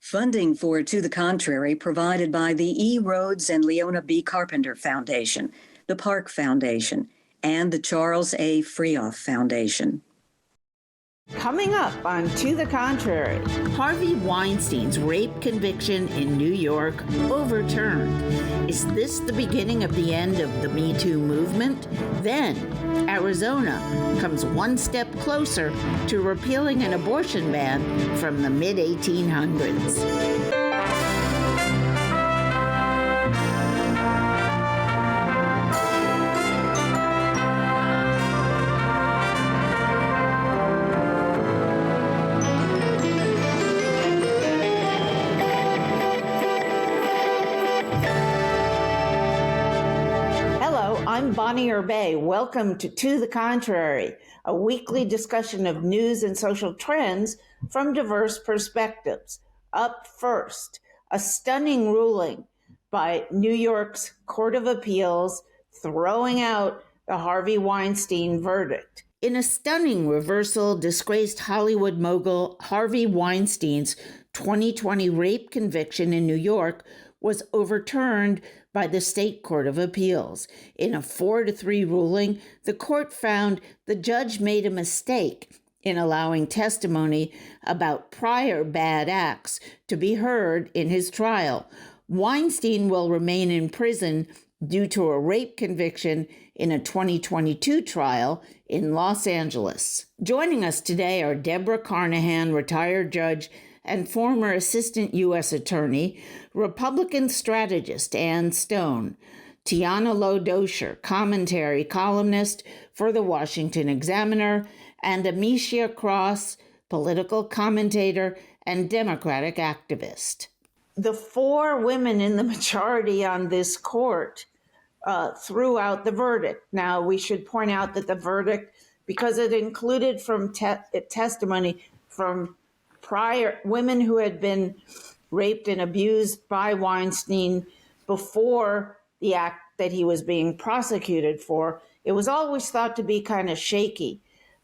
Funding for To the Contrary provided by the E. Rhodes and Leona B. Carpenter Foundation, the Park Foundation, and the Charles A. Freoff Foundation. Coming up on To the Contrary, Harvey Weinstein's rape conviction in New York overturned. Is this the beginning of the end of the Me Too movement? Then, Arizona comes one step closer to repealing an abortion ban from the mid-1800s. I'm Bonnie Urbay. Welcome to the Contrary, a weekly discussion of news and social trends from diverse perspectives. Up first, a stunning ruling by New York's Court of Appeals throwing out the Harvey Weinstein verdict. In a stunning reversal, disgraced Hollywood mogul Harvey Weinstein's 2020 rape conviction in New York was overturned by the State Court of Appeals. In a 4-3 ruling, the court found the judge made a mistake in allowing testimony about prior bad acts to be heard in his trial. Weinstein will remain in prison due to a rape conviction in a 2022 trial in Los Angeles. Joining us today are Debra Carnahan, retired judge and former assistant U.S. attorney, Republican strategist Ann Stone, Tiana Lowe Doescher, commentary columnist for the Washington Examiner, and Ameshia Cross, political commentator and Democratic activist. The four women in the majority on this court threw out the verdict. Now, we should point out that the verdict, because it included from testimony from prior women who had been raped and abused by Weinstein before the act that he was being prosecuted for, it was always thought to be kind of shaky.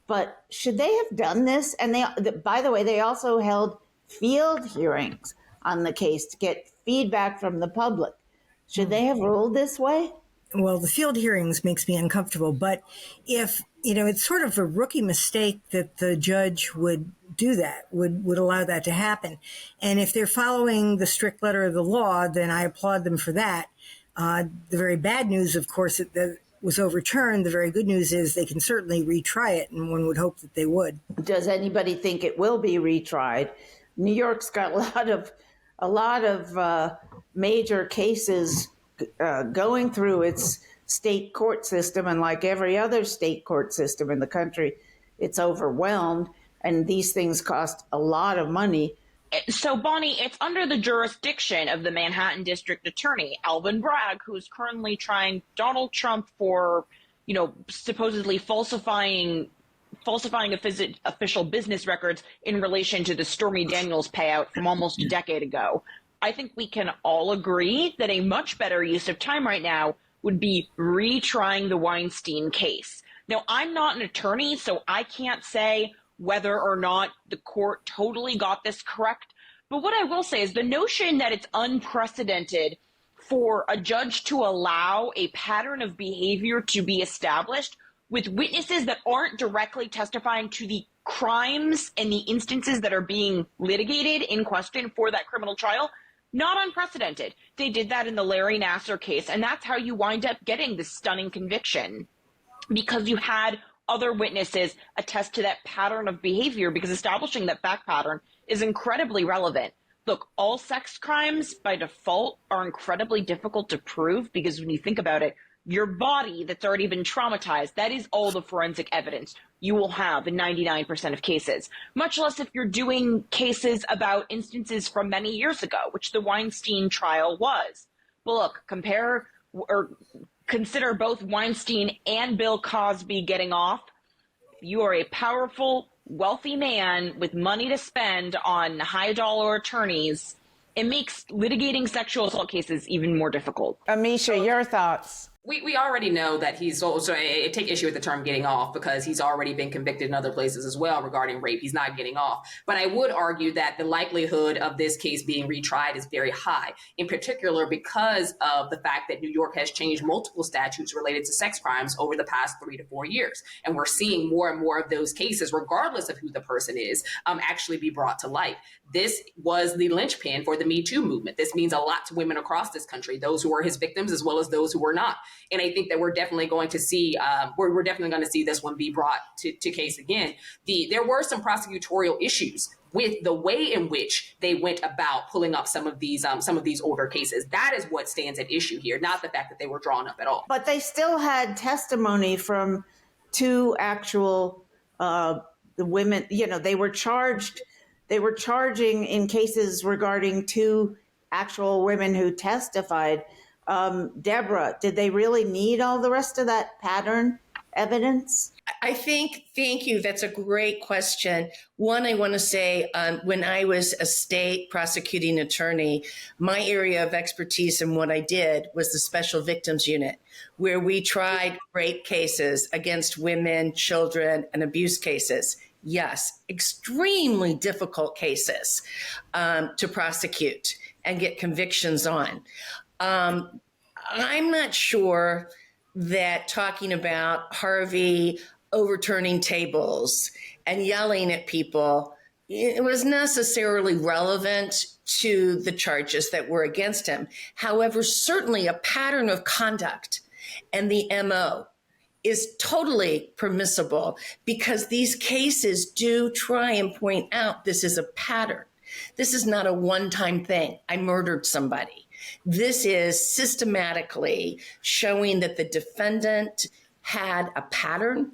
But should they have done this? And by the way, they also held field hearings on the case to get feedback from the public. Should they have ruled this way? Well, the field hearings makes me uncomfortable, but if, it's sort of a rookie mistake that the judge would do that, would allow that to happen. And if they're following the strict letter of the law, then I applaud them for that. The very bad news, of course, that was overturned. The very good news is they can certainly retry it, and one would hope that they would. Does anybody think it will be retried? New York's got a lot of major cases going through its state court system, and like every other state court system in the country, it's overwhelmed, and these things cost a lot of money. So, Bonnie, it's under the jurisdiction of the Manhattan District Attorney, Alvin Bragg, who's currently trying Donald Trump for, supposedly falsifying official business records in relation to the Stormy Daniels payout from almost a decade ago. I think we can all agree that a much better use of time right now would be retrying the Weinstein case. Now, I'm not an attorney, so I can't say whether or not the court totally got this correct. But what I will say is the notion that it's unprecedented for a judge to allow a pattern of behavior to be established with witnesses that aren't directly testifying to the crimes and the instances that are being litigated in question for that criminal trial, not unprecedented. They did that in the Larry Nassar case, and that's how you wind up getting this stunning conviction, because you had other witnesses attest to that pattern of behavior, because establishing that fact pattern is incredibly relevant. Look, all sex crimes by default are incredibly difficult to prove, because when you think about it, your body that's already been traumatized, that is all the forensic evidence you will have in 99% of cases, much less if you're doing cases about instances from many years ago, which the Weinstein trial was. But look, compare or consider both Weinstein and Bill Cosby getting off. You are a powerful, wealthy man with money to spend on high-dollar attorneys. It makes litigating sexual assault cases even more difficult. Ameshia, your thoughts? We already know that he's also, I take issue with the term getting off because he's already been convicted in other places as well regarding rape. He's not getting off. But I would argue that the likelihood of this case being retried is very high, in particular because of the fact that New York has changed multiple statutes related to sex crimes over the past 3 to 4 years. And we're seeing more and more of those cases, regardless of who the person is, actually be brought to light. This was the linchpin for the Me Too movement. This means a lot to women across this country, those who were his victims as well as those who were not. And I think that we're definitely going to see we're definitely going to see this one be brought to case again. There were some prosecutorial issues with the way in which they went about pulling up some of these older cases. That is what stands at issue here, not the fact that they were drawn up at all. But they still had testimony from two actual the women. You know, they were charging in cases regarding two actual women who testified. Debra, did they really need all the rest of that pattern evidence? Thank you. That's a great question. One, I want to say when I was a state prosecuting attorney, my area of expertise and what I did was the Special Victims Unit, where we tried rape cases against women, children, and abuse cases. Yes, extremely difficult cases to prosecute and get convictions on. I'm not sure that talking about Harvey overturning tables and yelling at people, it was necessarily relevant to the charges that were against him. However, certainly a pattern of conduct and the MO is totally permissible because these cases do try and point out this is a pattern. This is not a one-time thing. I murdered somebody. This is systematically showing that the defendant had a pattern,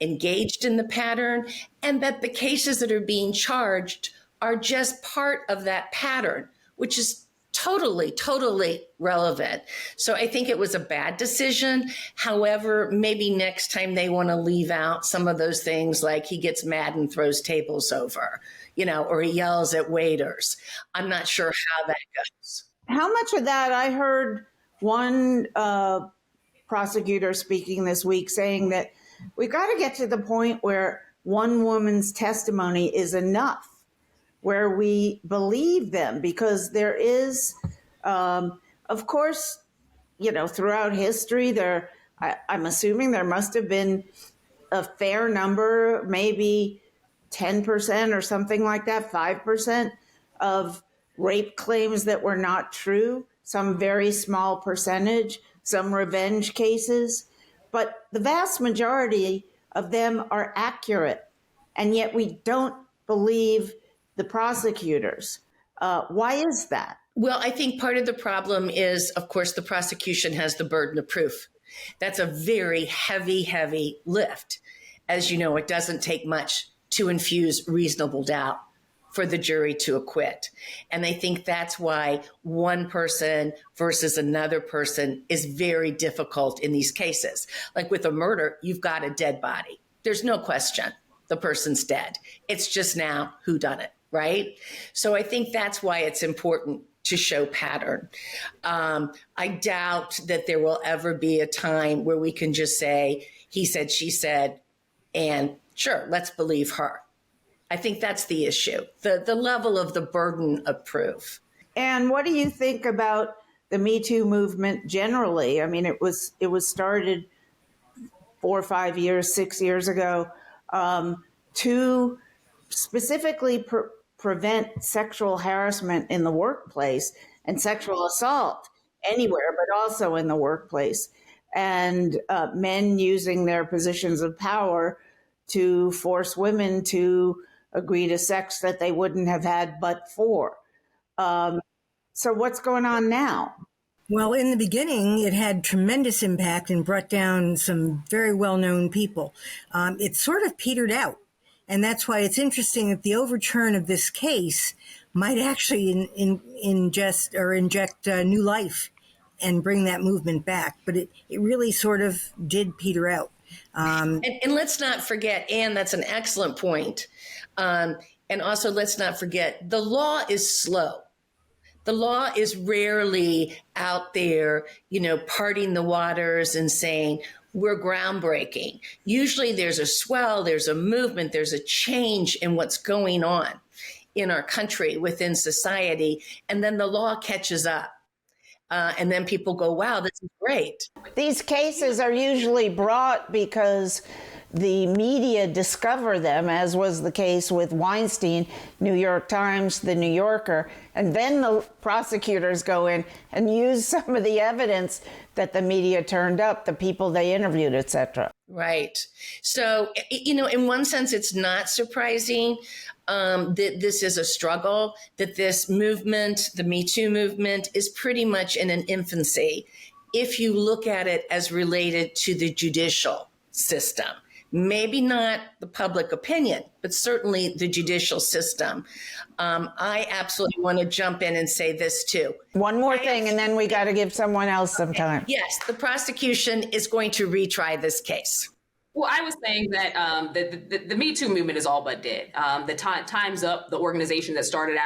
engaged in the pattern, and that the cases that are being charged are just part of that pattern, which is totally relevant. So I think it was a bad decision. However, maybe next time they want to leave out some of those things like he gets mad and throws tables over, or he yells at waiters. I'm not sure how that goes. How much of that? I heard one prosecutor speaking this week saying that we've got to get to the point where one woman's testimony is enough, where we believe them, because there is, of course, throughout history, I'm assuming there must have been a fair number, maybe 10% or something like that, 5% of rape claims that were not true, some very small percentage, some revenge cases, but the vast majority of them are accurate, and yet we don't believe the prosecutors. Why is that? Well, I think part of the problem is, of course, the prosecution has the burden of proof. That's a very heavy lift. As you know, it doesn't take much to infuse reasonable doubt for the jury to acquit. And I think that's why one person versus another person is very difficult in these cases. Like with a murder, you've got a dead body. There's no question the person's dead. It's just now who done it, right? So I think that's why it's important to show pattern. I doubt that there will ever be a time where we can just say, he said, she said, and sure, let's believe her. I think that's the issue, the level of the burden of proof. And what do you think about the Me Too movement generally? I mean, it was started 4 or 5 years, 6 years ago, to specifically prevent sexual harassment in the workplace and sexual assault anywhere, but also in the workplace. And men using their positions of power to force women to agree to sex that they wouldn't have had but for. So what's going on now? Well, in the beginning, it had tremendous impact and brought down some very well-known people. It sort of petered out. And that's why it's interesting that the overturn of this case might actually inject new life and bring that movement back. But it really sort of did peter out. And let's not forget, Anne, that's an excellent point. And also, let's not forget, the law is slow. The law is rarely out there, parting the waters and saying, we're groundbreaking. Usually there's a swell, there's a movement, there's a change in what's going on in our country, within society, and then the law catches up. And then people go, wow, this is great. These cases are usually brought because the media discover them, as was the case with Weinstein, New York Times, The New Yorker, and then the prosecutors go in and use some of the evidence that the media turned up, the people they interviewed, etc. Right. So, in one sense, it's not surprising that this is a struggle, that this movement, the Me Too movement, is pretty much in an infancy if you look at it as related to the judicial system. Maybe not the public opinion, but certainly the judicial system. I absolutely want to jump in and say this too. One more thing, and then we got to give someone else some time. Yes, the prosecution is going to retry this case. Well, I was saying that the Me Too movement is all but dead. The Time's Up, the organization that started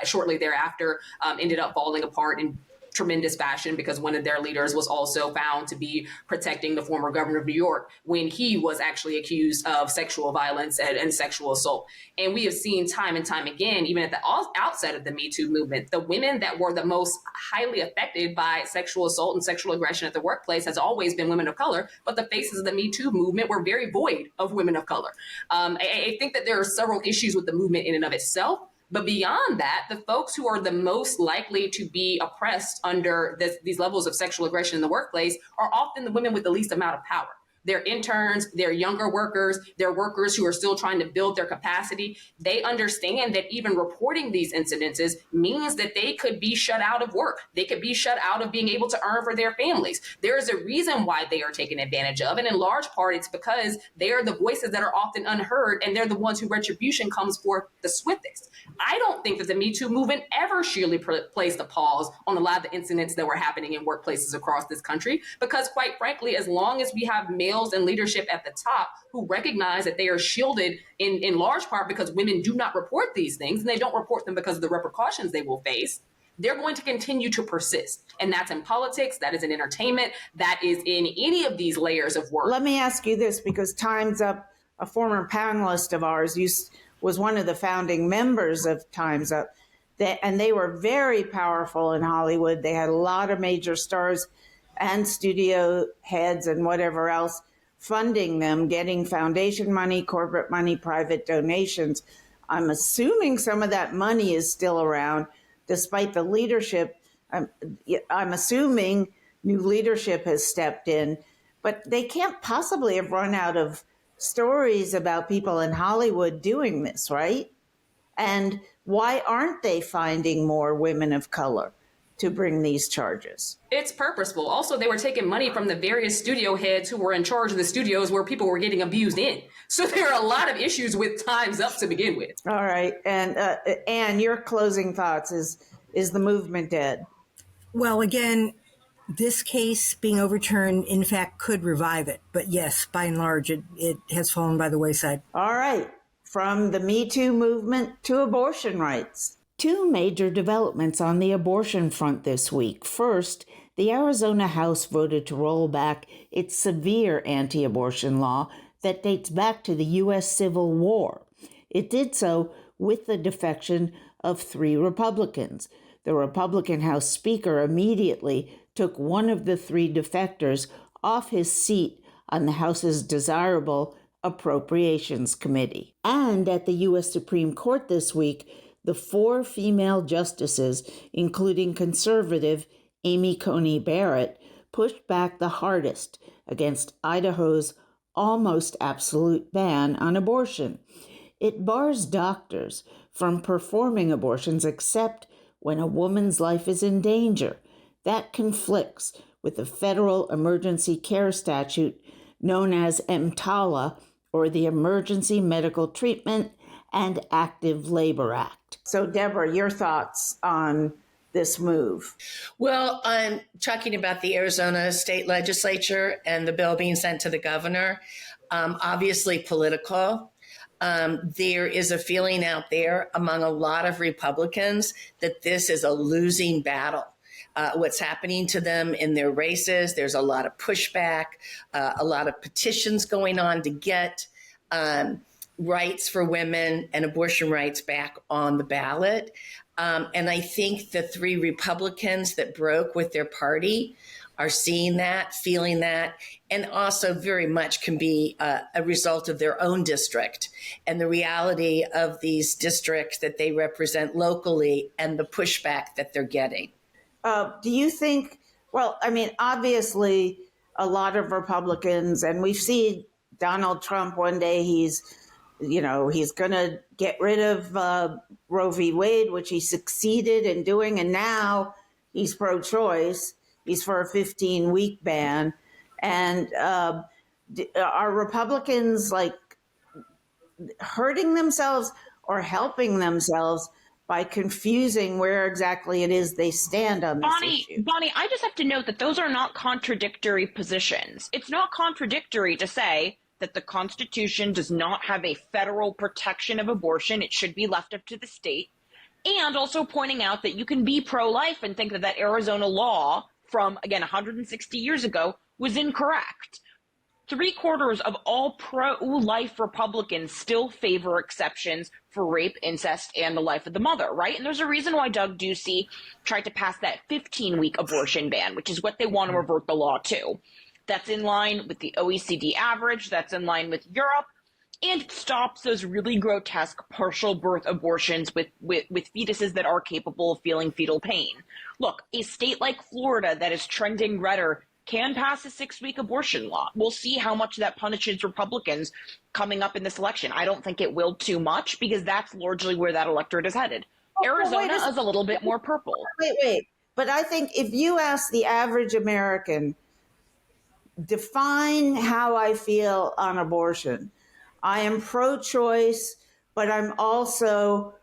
shortly thereafter, ended up falling apart in tremendous fashion because one of their leaders was also found to be protecting the former governor of New York when he was actually accused of sexual violence and sexual assault. And we have seen time and time again, even at the outset of the Me Too movement, the women that were the most highly affected by sexual assault and sexual aggression at the workplace has always been women of color, but the faces of the Me Too movement were very void of women of color. I think that there are several issues with the movement in and of itself. But beyond that, the folks who are the most likely to be oppressed under these levels of sexual aggression in the workplace are often the women with the least amount of power. They're interns, they're younger workers, they're workers who are still trying to build their capacity. They understand that even reporting these incidences means that they could be shut out of work. They could be shut out of being able to earn for their families. There is a reason why they are taken advantage of. And in large part, it's because they are the voices that are often unheard, and they're the ones who retribution comes for the swiftest. I don't think that the Me Too movement ever surely placed a pause on a lot of the incidents that were happening in workplaces across this country, because quite frankly, as long as we have males and leadership at the top who recognize that they are shielded in large part because women do not report these things, and they don't report them because of the repercussions they will face, they're going to continue to persist. And that's in politics, that is in entertainment, that is in any of these layers of work. Let me ask you this, because Time's Up, a former panelist of ours, was one of the founding members of Time's Up, and they were very powerful in Hollywood. They had a lot of major stars and studio heads and whatever else funding them, getting foundation money, corporate money, private donations. I'm assuming some of that money is still around, despite the leadership. I'm assuming new leadership has stepped in, but they can't possibly have run out of stories about people in Hollywood doing this, right? And why aren't they finding more women of color to bring these charges? It's purposeful. Also, they were taking money from the various studio heads who were in charge of the studios where people were getting abused in. So there are a lot of issues with Time's Up to begin with. All right. And Anne, your closing thoughts, is the movement dead? Well, again, this case being overturned, in fact, could revive it. But yes, by and large, it has fallen by the wayside. All right. From the Me Too movement to abortion rights. Two major developments on the abortion front this week. First, the Arizona House voted to roll back its severe anti-abortion law that dates back to the U.S. Civil War. It did so with the defection of 3 Republicans. The Republican House Speaker immediately took one of the 3 defectors off his seat on the House's desirable Appropriations Committee. And at the U.S. Supreme Court this week, the 4 female justices, including conservative Amy Coney Barrett, pushed back the hardest against Idaho's almost absolute ban on abortion. It bars doctors from performing abortions except when a woman's life is in danger. That conflicts with the federal emergency care statute known as EMTALA, or the Emergency Medical Treatment and Active Labor Act. So, Deborah, your thoughts on this move? Well, I'm talking about the Arizona state legislature and the bill being sent to the governor. Obviously political. There is a feeling out there among a lot of Republicans that this is a losing battle. What's happening to them in their races, there's a lot of pushback, a lot of petitions going on to get rights for women and abortion rights back on the ballot. And I think the three Republicans that broke with their party are seeing that, feeling that, and also very much can be a result of their own district and the reality of these districts that they represent locally and the pushback that they're getting. Do you think, well, I mean, obviously a lot of Republicans, and we've seen Donald Trump one day, he's going to get rid of Roe v. Wade, which he succeeded in doing, and now he's pro-choice. He's for a 15-week ban. And are Republicans like hurting themselves or helping themselves by confusing where exactly it is they stand on this issue? Bonnie, I just have to note that those are not contradictory positions. It's not contradictory to say that the Constitution does not have a federal protection of abortion. It should be left up to the state. And also pointing out that you can be pro-life and think that that Arizona law from, again, 160 years ago was incorrect. 3/4 of all pro-life Republicans still favor exceptions for rape, incest, and the life of the mother, right? And there's a reason why Doug Ducey tried to pass that 15-week abortion ban, which is what they want to revert the law to. That's in line with the OECD average. That's in line with Europe. And it stops those really grotesque partial birth abortions with fetuses that are capable of feeling fetal pain. Look, a state like Florida that is trending redder can pass a 6-week abortion law. We'll see how much that punishes Republicans coming up in this election. I don't think it will too much because that's largely where that electorate is headed. Arizona is a little bit more purple. Wait. But I think if you ask the average American, define how I feel on abortion. I am pro-choice, but I'm also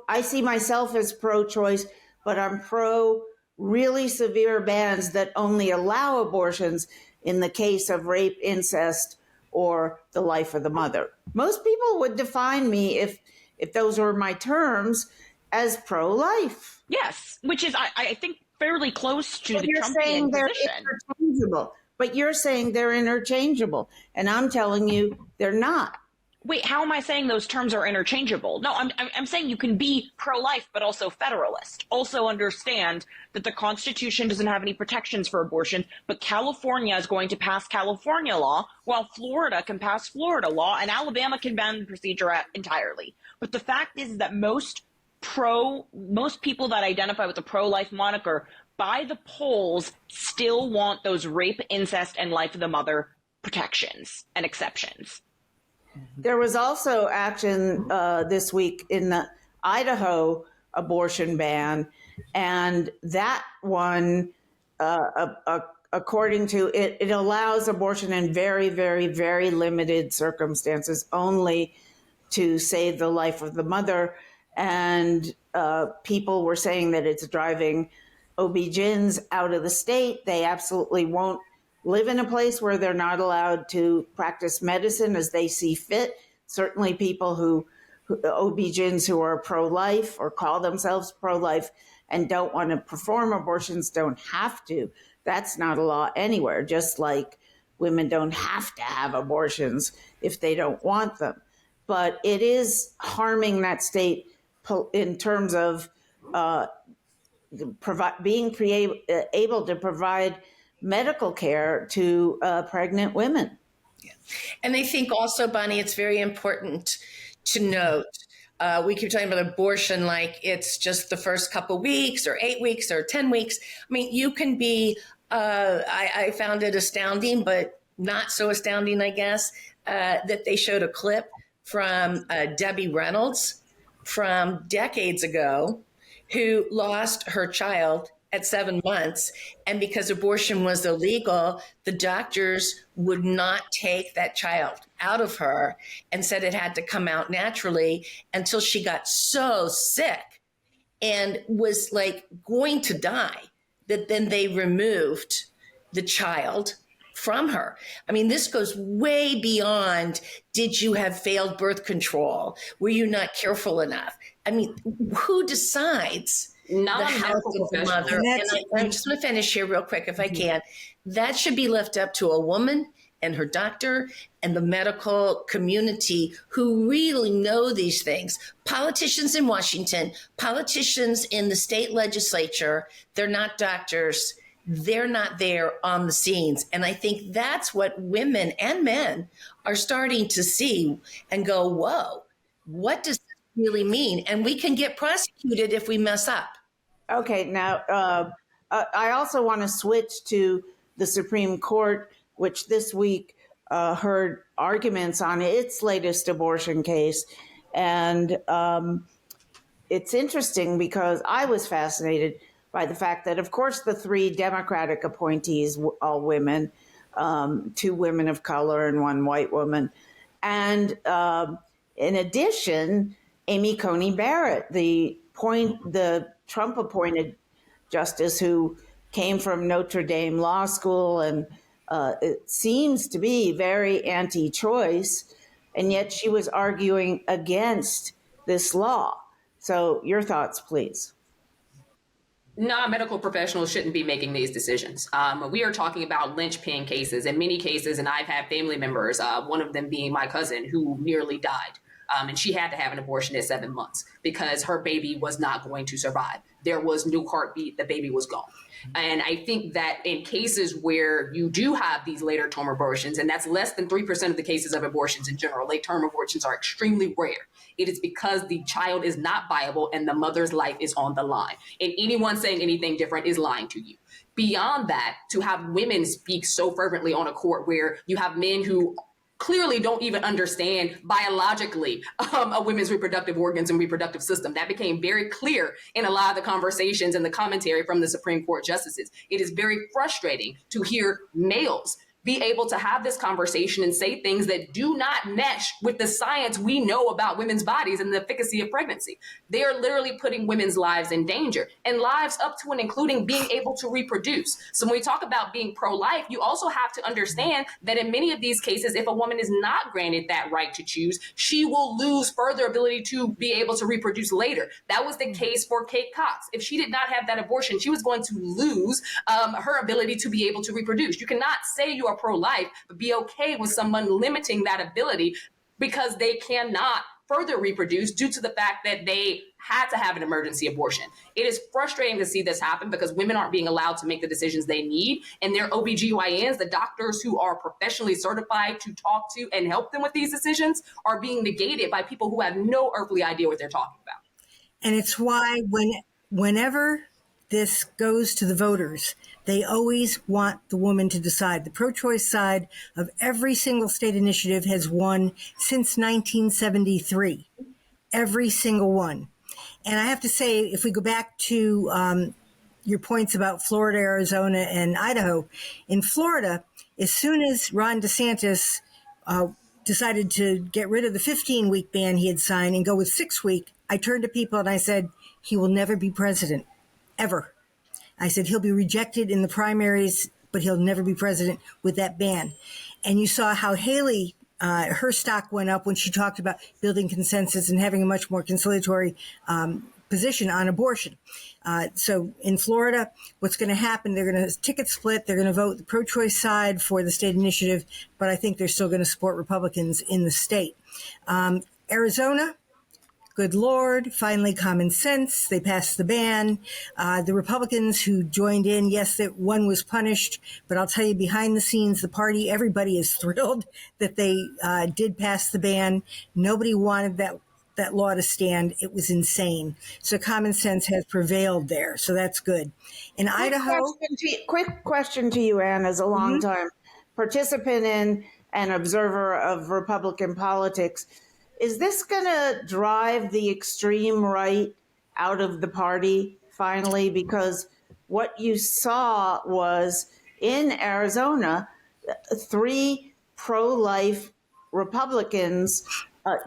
I see myself as pro-choice, but I'm pro really severe bans that only allow abortions in the case of rape, incest, or the life of the mother. Most people would define me, if those were my terms, as pro-life. Yes, which is, I think, fairly close to but the you're Trumpian saying they're position. interchangeable. But you're saying they're interchangeable, and I'm telling you they're not. Wait, how am I saying those terms are interchangeable? No, I'm saying you can be pro-life but also federalist. Also understand that the Constitution doesn't have any protections for abortion, but California is going to pass California law, while Florida can pass Florida law, and Alabama can ban the procedure entirely. But the fact is that most people that identify with the pro-life moniker by the polls still want those rape, incest, and life of the mother protections and exceptions. There was also action this week in the Idaho abortion ban, and that one, according to it, it allows abortion in very, very, very limited circumstances, only to save the life of the mother. And people were saying that it's driving OB-GYNs out of the state. They absolutely won't live in a place where they're not allowed to practice medicine as they see fit. Certainly people who OB-GYNs who are pro-life or call themselves pro-life and don't want to perform abortions don't have to. That's not a law anywhere, just like women don't have to have abortions if they don't want them. But it is harming that state in terms of being able to provide medical care to pregnant women. Yeah. And I think also, Bonnie, it's very important to note, we keep talking about abortion like it's just the first couple weeks or 8 weeks or 10 weeks. I mean, you can be, I found it astounding, but not so astounding, I guess, that they showed a clip from Debbie Reynolds from decades ago, who lost her child at 7 months. And because abortion was illegal, the doctors would not take that child out of her and said it had to come out naturally until she got so sick and was like going to die that then they removed the child from her. I mean, this goes way beyond, did you have failed birth control? Were you not careful enough? I mean, who decides the health of the mother? And I just want to finish here real quick, if I can. That should be left up to a woman and her doctor and the medical community who really know these things. Politicians in Washington, politicians in the state legislature, they're not doctors. They're not there on the scenes. And I think that's what women and men are starting to see and go, whoa, what does this really mean? And we can get prosecuted if we mess up. Okay, now I also want to switch to the Supreme Court, which this week heard arguments on its latest abortion case. And it's interesting because I was fascinated by the fact that, of course, the 3 Democratic appointees, all women, 2 women of color and 1 white woman. And in addition, Amy Coney Barrett, the Trump-appointed justice who came from Notre Dame Law School and it seems to be very anti-choice, and yet she was arguing against this law. So your thoughts, please. Non-medical professionals shouldn't be making these decisions. We are talking about linchpin cases in many cases, and I've had family members, one of them being my cousin, who nearly died. And she had to have an abortion at 7 months because her baby was not going to survive. There was no heartbeat, the baby was gone. And I think that in cases where you do have these later term abortions, and that's less than 3% of the cases of abortions in general, late term abortions are extremely rare. It is because the child is not viable and the mother's life is on the line. And anyone saying anything different is lying to you. Beyond that, to have women speak so fervently on a court where you have men who clearly don't even understand biologically a women's reproductive organs and reproductive system. That became very clear in a lot of the conversations and the commentary from the Supreme Court justices. It is very frustrating to hear males be able to have this conversation and say things that do not mesh with the science we know about women's bodies and the efficacy of pregnancy. They are literally putting women's lives in danger, and lives up to and including being able to reproduce. So when we talk about being pro-life, you also have to understand that in many of these cases, if a woman is not granted that right to choose, she will lose further ability to be able to reproduce later. That was the case for Kate Cox. If she did not have that abortion, she was going to lose her ability to be able to reproduce. You cannot say you are pro-life, but be okay with someone limiting that ability because they cannot further reproduce due to the fact that they had to have an emergency abortion. It is frustrating to see this happen because women aren't being allowed to make the decisions they need, and their OBGYNs, the doctors who are professionally certified to talk to and help them with these decisions, are being negated by people who have no earthly idea what they're talking about. And it's why whenever this goes to the voters, they always want the woman to decide. The pro-choice side of every single state initiative has won since 1973. Every single one. And I have to say, if we go back to your points about Florida, Arizona, and Idaho, in Florida, as soon as Ron DeSantis decided to get rid of the 15-week ban he had signed and go with 6-week, I turned to people and I said, he will never be president. Ever. I said, he'll be rejected in the primaries, but he'll never be president with that ban. And you saw how Haley, her stock went up when she talked about building consensus and having a much more conciliatory position on abortion. So in Florida, what's going to happen, they're going to ticket split. They're going to vote the pro-choice side for the state initiative, but I think they're still going to support Republicans in the state. Arizona, good Lord, finally common sense. They passed the ban. The Republicans who joined in, yes, that one was punished, but I'll tell you, behind the scenes, the party, everybody is thrilled that they did pass the ban. Nobody wanted that law to stand. It was insane. So common sense has prevailed there. So that's good. In Idaho. Quick question to you, Anne, as a longtime participant in and observer of Republican politics. Is this going to drive the extreme right out of the party finally? Because what you saw was in Arizona, 3 pro-life Republicans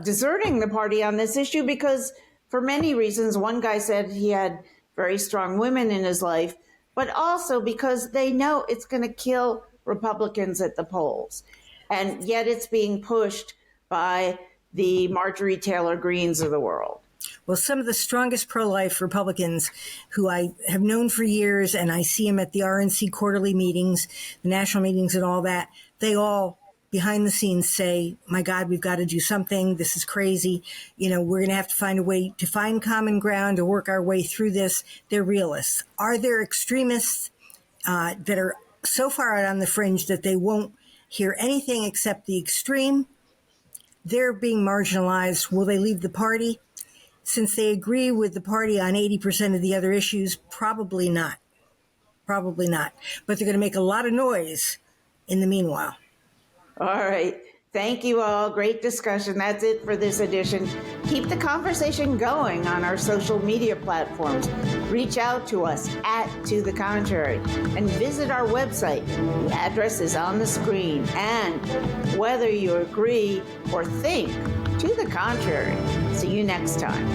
deserting the party on this issue because for many reasons. One guy said he had very strong women in his life, but also because they know it's going to kill Republicans at the polls. And yet it's being pushed by the Marjorie Taylor Greenes of the world. Well, some of the strongest pro-life Republicans who I have known for years, and I see them at the RNC quarterly meetings, the national meetings and all that, they all behind the scenes say, my God, we've got to do something. This is crazy. We're going to have to find a way to find common ground to work our way through this. They're realists. Are there extremists that are so far out on the fringe that they won't hear anything except the extreme? They're being marginalized. Will they leave the party? Since they agree with the party on 80% of the other issues, probably not. Probably not. But they're going to make a lot of noise in the meanwhile. All right. Thank you all. Great discussion. That's it for this edition. Keep the conversation going on our social media platforms. Reach out to us at To The Contrary and visit our website. The address is on the screen. And whether you agree or think to the contrary, see you next time.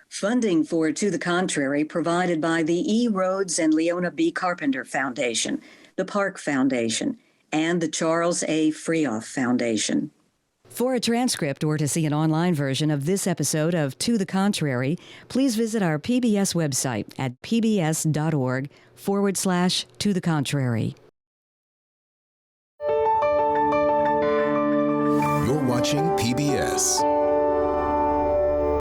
Funding for To the Contrary provided by the E. Rhodes and Leona B. Carpenter Foundation, the Park Foundation, and the Charles A. Freoff Foundation. For a transcript or to see an online version of this episode of To the Contrary, please visit our PBS website at pbs.org/To the Contrary. You're watching PBS.